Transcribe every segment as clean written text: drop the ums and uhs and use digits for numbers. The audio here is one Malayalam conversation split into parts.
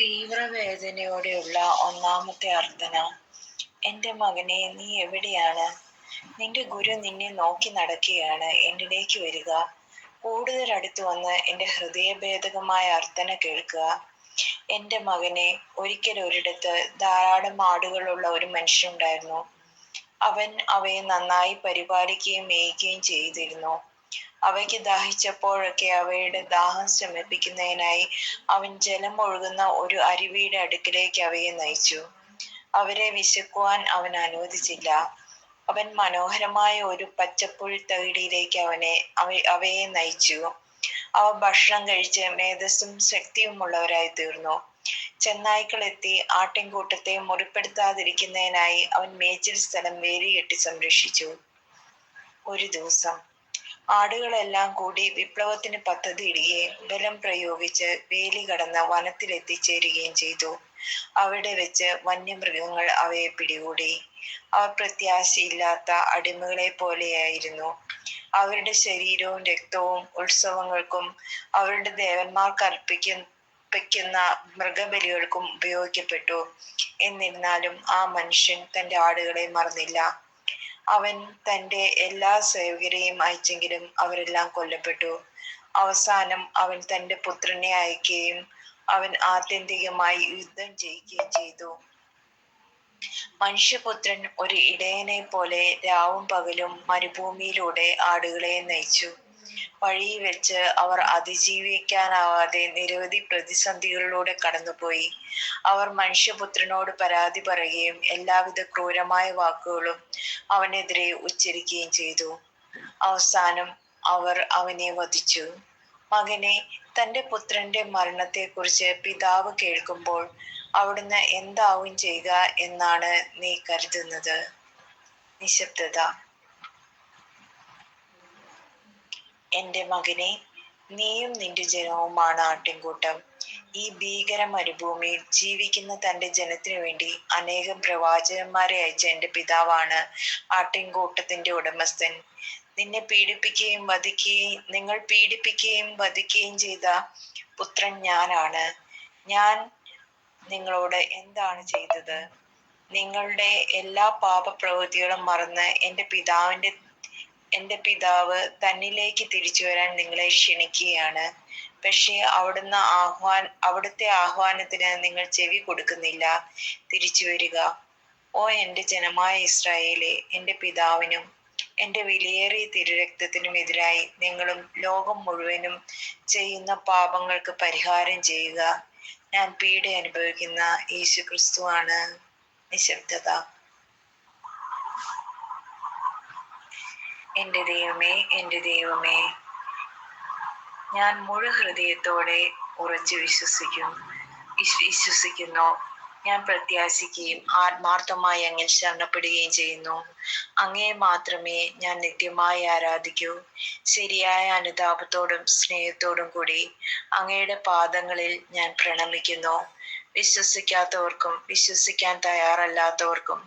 തീവ്രവേദനയോടെയുള്ള ഒന്നാമത്തെ അർത്ഥന. എൻ്റെ മകനെ, നീ എവിടെയാണ്? നിന്റെ ഗുരു നിന്നെ നോക്കി നടക്കുകയാണ്. എന്നിലേക്ക് വരിക. കൂടുതൽ അടുത്തു വന്ന് എൻ്റെ ഹൃദയഭേദകമായ അർത്ഥന കേൾക്കുക. എൻ്റെ മകനെ, ഒരിക്കൽ ഒരിടത്ത് ധാരാളം ആടുകളുള്ള ഒരു മനുഷ്യനുണ്ടായിരുന്നു. അവൻ അവയെ നന്നായി പരിപാലിക്കുകയും മേയ്ക്കുകയും ചെയ്തിരുന്നു. അവയ്ക്ക് ദാഹിച്ചപ്പോഴൊക്കെ അവയുടെ ദാഹം ശമിപ്പിക്കുന്നതിനായി അവൻ ജലം ഒഴുകുന്ന ഒരു അരുവിയുടെ അടുക്കിലേക്ക് അവയെ നയിച്ചു. അവരെ വിശക്കുവാൻ അവൻ അനുവദിച്ചില്ല. അവൻ മനോഹരമായ ഒരു പച്ചപ്പുൽത്തകിടിയിലേക്ക് അവയെ നയിച്ചു. അവ ഭക്ഷണം കഴിച്ച് മേധസ്സും ശക്തിയുമുള്ളവരായി തീർന്നു. ചെന്നായ്ക്കൾ എത്തി ആട്ടിൻകൂട്ടത്തെ മുറിപ്പെടുത്താതിരിക്കുന്നതിനായി അവൻ മേച്ചിൽ സ്ഥലം വേലികെട്ടി സംരക്ഷിച്ചു. ഒരു ദിവസം ആടുകളെല്ലാം കൂടി വിപ്ലവത്തിന് പദ്ധതിയിടുകയും ബലം പ്രയോഗിച്ച് വേലി കടന്ന് വനത്തിലെത്തിച്ചേരുകയും ചെയ്തു. അവിടെ വെച്ച് വന്യമൃഗങ്ങൾ അവയെ പിടികൂടി. അവർ പ്രത്യാശയില്ലാത്ത അടിമകളെ പോലെയായിരുന്നു. അവരുടെ ശരീരവും രക്തവും ഉത്സവങ്ങൾക്കും അവരുടെ ദേവന്മാർക്ക് അർപ്പിക്കുന്ന മൃഗബലികൾക്കും ഉപയോഗിക്കപ്പെട്ടു. എന്നിരുന്നാലും ആ മനുഷ്യൻ തൻ്റെ ആടുകളെ മറന്നില്ല. അവൻ തൻ്റെ എല്ലാ സേവകരെയും അയച്ചെങ്കിലും അവരെല്ലാം കൊല്ലപ്പെട്ടു. അവസാനം അവൻ തൻ്റെ പുത്രനെ അയക്കുകയും അവൻ ആത്യന്തികമായി യുദ്ധം ജയിക്കുകയും ചെയ്തു. മനുഷ്യപുത്രൻ ഒരു ഇടയനെ പോലെ രാവും പകലും മരുഭൂമിയിലൂടെ ആടുകളെ നയിച്ചു. വഴിയിൽ വെച്ച് അവർ അതിജീവിക്കാനാവാതെ നിരവധി പ്രതിസന്ധികളിലൂടെ കടന്നുപോയി. അവർ മനുഷ്യപുത്രനോട് പരാതി പറയുകയും എല്ലാവിധ ക്രൂരമായ വാക്കുകളും അവനെതിരെ ഉച്ചരിക്കുകയും ചെയ്തു. അവസാനം അവർ അവനെ വധിച്ചു. മകനെ, തൻ്റെ പുത്രന്റെ മരണത്തെക്കുറിച്ച് പിതാവ് കേൾക്കുമ്പോൾ അവിടുന്ന് എന്താവും ചെയ്യുക എന്നാണ് നീ കരുതുന്നത്? നിശബ്ദത. എൻ്റെ മകനെ, നീയും നിന്റെ ജനവുമാണ് ആട്ടിൻകൂട്ടം. ഈ ഭീകര മരുഭൂമിയിൽ ജീവിക്കുന്ന തൻ്റെ ജനത്തിനു വേണ്ടി അനേകം പ്രവാചകന്മാരെ അയച്ച എൻ്റെ പിതാവാണ് ആട്ടിൻകൂട്ടത്തിന്റെ ഉടമസ്ഥൻ. നിങ്ങൾ പീഡിപ്പിക്കുകയും വധിക്കുകയും ചെയ്ത പുത്രൻ ഞാനാണ്. ഞാൻ നിങ്ങളോട് എന്താണ് ചെയ്തത്? നിങ്ങളുടെ എല്ലാ പാപപ്രവൃത്തികളും മറന്ന് എൻ്റെ പിതാവ് തന്നിലേക്ക് തിരിച്ചു വരാൻ നിങ്ങളെ ക്ഷണിക്കുകയാണ്. പക്ഷേ അവിടുത്തെ ആഹ്വാനത്തിന് നിങ്ങൾ ചെവി കൊടുക്കുന്നില്ല. തിരിച്ചു വരിക. ഓ എൻ്റെ ജനമായ ഇസ്രായേലേ, എൻ്റെ പിതാവിനും എൻ്റെ വിലയേറിയ തിരുരക്തത്തിനും എതിരായി നിങ്ങളും ലോകം മുഴുവനും ചെയ്യുന്ന പാപങ്ങൾക്ക് പരിഹാരം ചെയ്യുക. ഞാൻ പീഡ അനുഭവിക്കുന്ന യേശു ക്രിസ്തുവാണ്. നിശബ്ദത. എൻ്റെ ദൈവമേ, എൻ്റെ ദൈവമേ, ഞാൻ മുഴു ഹൃദയത്തോടെ ഉറച്ചു വിശ്വസിക്കുന്നു. ഞാൻ പ്രത്യാശിക്കുകയും ആത്മാർത്ഥമായി അങ്ങിൽ ശരണപ്പെടുകയും ചെയ്യുന്നു. അങ്ങയെ മാത്രമേ ഞാൻ നിത്യമായി ആരാധിക്കൂ. ശരിയായ അനുതാപത്തോടും സ്നേഹത്തോടും കൂടി അങ്ങയുടെ പാദങ്ങളിൽ ഞാൻ പ്രണമിക്കുന്നു. വിശ്വസിക്കാത്തവർക്കും വിശ്വസിക്കാൻ തയ്യാറല്ലാത്തവർക്കും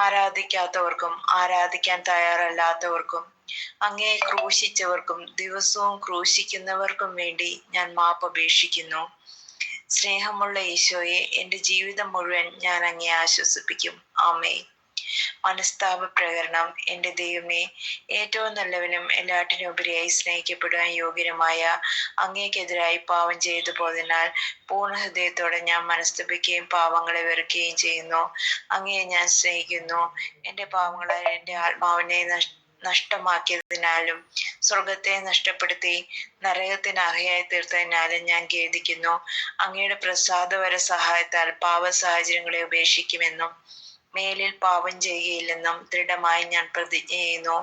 ആരാധിക്കാത്തവർക്കും ആരാധിക്കാൻ തയ്യാറല്ലാത്തവർക്കും അങ്ങയെ ക്രൂശിച്ചവർക്കും ദിവസവും ക്രൂശിക്കുന്നവർക്കും വേണ്ടി ഞാൻ മാപ്പപേക്ഷിക്കുന്നു. സ്നേഹമുള്ള ഈശോയെ, എൻ്റെ ജീവിതം മുഴുവൻ ഞാൻ അങ്ങയെ ആശ്വസിപ്പിക്കും. ആമേൻ. മനസ്താപ പ്രകരണം. എൻ്റെ ദൈവമേ, ഏറ്റവും നല്ലവനും എല്ലാറ്റിനുപരിയായി സ്നേഹിക്കപ്പെടുവാൻ യോഗ്യനുമായ അങ്ങേക്കെതിരായി പാവം ചെയ്തു പോയതിനാൽ പൂർണ്ണ ഹൃദയത്തോടെ ഞാൻ മനസ്തപിക്കുകയും പാവങ്ങളെ വെറുക്കുകയും ചെയ്യുന്നു. അങ്ങയെ ഞാൻ സ്നേഹിക്കുന്നു. എൻ്റെ പാവങ്ങളാൽ എൻ്റെ ആത്മാവിനെ നഷ്ടമാക്കിയതിനാലും സ്വർഗത്തെ നഷ്ടപ്പെടുത്തി നരകത്തിന് അർഹയായി തീർത്തതിനാലും ഞാൻ ഖേദിക്കുന്നു. അങ്ങയുടെ പ്രസാദവര സഹായത്താൽ പാപ സാഹചര്യങ്ങളെ ഉപേക്ഷിക്കുമെന്നും മേലിൽ പാപം ചെയ്യുകയില്ലെന്നും ദൃഢമായി ഞാൻ പ്രതിജ്ഞ ചെയ്യുന്നു.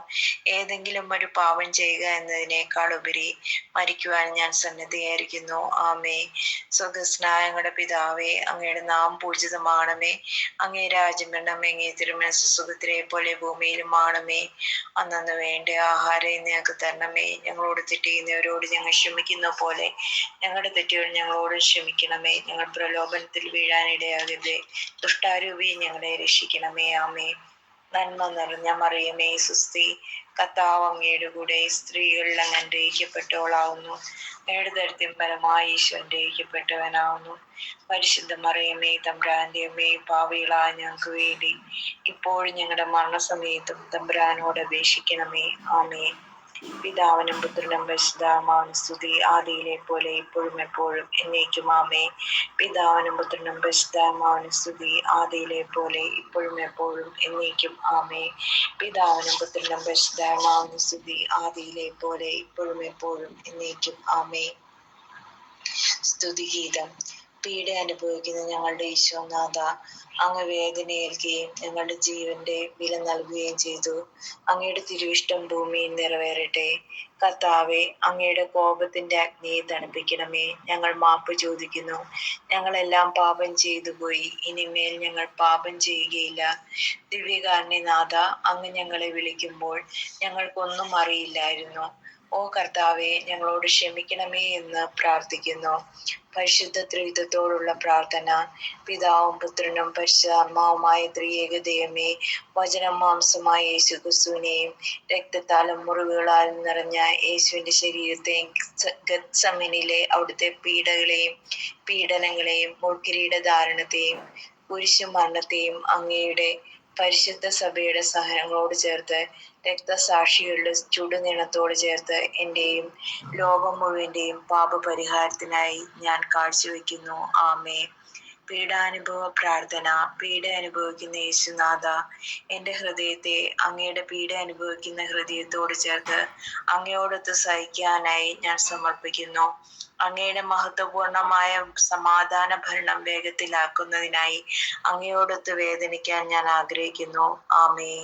ഏതെങ്കിലും ഒരു പാപം ചെയ്യുക എന്നതിനേക്കാൾ ഉപരി മരിക്കുവാൻ ഞാൻ സന്നദ്ധയായിരിക്കുന്നു. ആമേ. സ്വർഗ്ഗസ്ഥനായ ഞങ്ങളുടെ പിതാവേ, അങ്ങയുടെ നാമം പൂജിതമാണമേ. അങ്ങേ രാജ്യം വരണമേ. അങ്ങേ തിരുമനസ്സ് സ്വർഗ്ഗത്തിലെ പോലെ ഭൂമിയിലും ആണമേ. അന്നന്ന് വേണ്ട ആഹാരം ഞങ്ങൾക്ക് തരണമേ. ഞങ്ങളോട് തെറ്റ് ചെയ്യുന്നവരോട് ഞങ്ങൾ ക്ഷമിക്കുന്ന പോലെ ഞങ്ങളുടെ തെറ്റുകൾ ഞങ്ങളോട് ക്ഷമിക്കണമേ. ഞങ്ങൾ പ്രലോഭനത്തിൽ വീഴാനിടയാകരുതേ. ദുഷ്ടാരൂപി ഞങ്ങളെ രക്ഷിക്കണമേ. ആമേ. നന്മ നിറഞ്ഞ മറിയമേ സുസ്തി, കർത്താവ് അങ്ങയുടെ കൂടെ സ്ത്രീകളിൽ അങ്ങ് അനുഗ്രഹിക്കപ്പെട്ടവളാവുന്നു. അങ്ങയുടെ ദരിദ്രം ഫലമായി ഈശോ അനുഗ്രഹിക്കപ്പെട്ടവനാവുന്നു. പരിശുദ്ധ മറിയമേ തമ്പുരാന്റെ അമ്മേ, പാപികളായ ഞങ്ങൾക്ക് വേണ്ടി ഇപ്പോഴും ഞങ്ങളുടെ മരണസമയത്തും തമ്പുരാനോട് അപേക്ഷിക്കണമേ. ആമേ. പിതാവിനും പുത്രനും പരിശുദ്ധാത്മാവിനും സ്തുതി, ആദിയിലെ പോലെ ഇപ്പോഴും എപ്പോഴും എന്നേക്കും. ആമേ. പിതാവിനും പുത്രനും പരിശുദ്ധാത്മാവിനും സ്തുതി, ആദിയിലെ പോലെ ഇപ്പോഴും എപ്പോഴും എന്നേക്കും. ആമേ. പിതാവിനും പുത്രനും പരിശുദ്ധാത്മാവിനും സ്തുതി, ആദിയിലെ പോലെ ഇപ്പോഴും എപ്പോഴും എന്നേക്കും. ആമേ. സ്തുതിഗീതം. പീഡ അനുഭവിക്കുന്ന ഞങ്ങളുടെ ഈശോനാഥ, അങ്ങ് വേദനയേൽക്കുകയും ഞങ്ങളുടെ ജീവന്റെ വില നൽകുകയും ചെയ്തു. അങ്ങയുടെ തിരുവിഷ്ടം ഭൂമിയിൽ നിറവേറട്ടെ. കർത്താവെ, അങ്ങയുടെ കോപത്തിന്റെ അഗ്നിയെ തണുപ്പിക്കണമേ. ഞങ്ങൾ മാപ്പ് ചോദിക്കുന്നു. ഞങ്ങളെല്ലാം പാപം ചെയ്തു പോയി, ഇനിമേൽ ഞങ്ങൾ പാപം ചെയ്യുകയില്ല. ദിവ്യകാരുണ്യനാഥ, അങ്ങ് ഞങ്ങളെ വിളിക്കുമ്പോൾ ഞങ്ങൾക്കൊന്നും അറിയില്ലായിരുന്നു. ഓ കർത്താവെ, ഞങ്ങളോട് ക്ഷമിക്കണമേ എന്ന് പ്രാർത്ഥിക്കുന്നു. പരിശുദ്ധ ത്രിത്വത്തോടുള്ള പ്രാർത്ഥന. പിതാവും പുത്രനും പരിശുദ്ധാത്മാവുമായ ത്രിയേക ദൈവമേ, വചനം മാംസമായ യേശു ക്രിസ്തുവിനെയും രക്തത്താലും മുറിവുകളാലും നിറഞ്ഞ യേശുവിന്റെ ശരീരത്തെയും ഗത്സമനിലെ അവിടുത്തെ പീഡനങ്ങളെയും മുൾക്കിരീട ധാരണത്തെയും കുരിശു മരണത്തെയും അങ്ങയുടെ പരിശുദ്ധ സഭയുടെ സഹനങ്ങളോട് ചേർത്ത് രക്തസാക്ഷികളുടെ ചുടുനിണത്തോട് ചേർത്ത് എന്റെയും ലോകം മുഴുവന്റെയും പാപപരിഹാരത്തിനായി ഞാൻ കാഴ്ചവെക്കുന്നു. ആമേ. പീഡാനുഭവ പ്രാർത്ഥന. പീഡ അനുഭവിക്കുന്ന യേശുനാഥ, എന്റെ ഹൃദയത്തെ അങ്ങയുടെ പീഡ അനുഭവിക്കുന്ന ഹൃദയത്തോട് ചേർത്ത് അങ്ങയോടൊത്ത് സഹിക്കാനായി ഞാൻ സമർപ്പിക്കുന്നു. അങ്ങയുടെ മഹത്വപൂർണമായ സമാധാന ഭരണം വേഗത്തിലാക്കുന്നതിനായി അങ്ങയോടൊത്ത് വേദനിക്കാൻ ഞാൻ ആഗ്രഹിക്കുന്നു. ആമേ.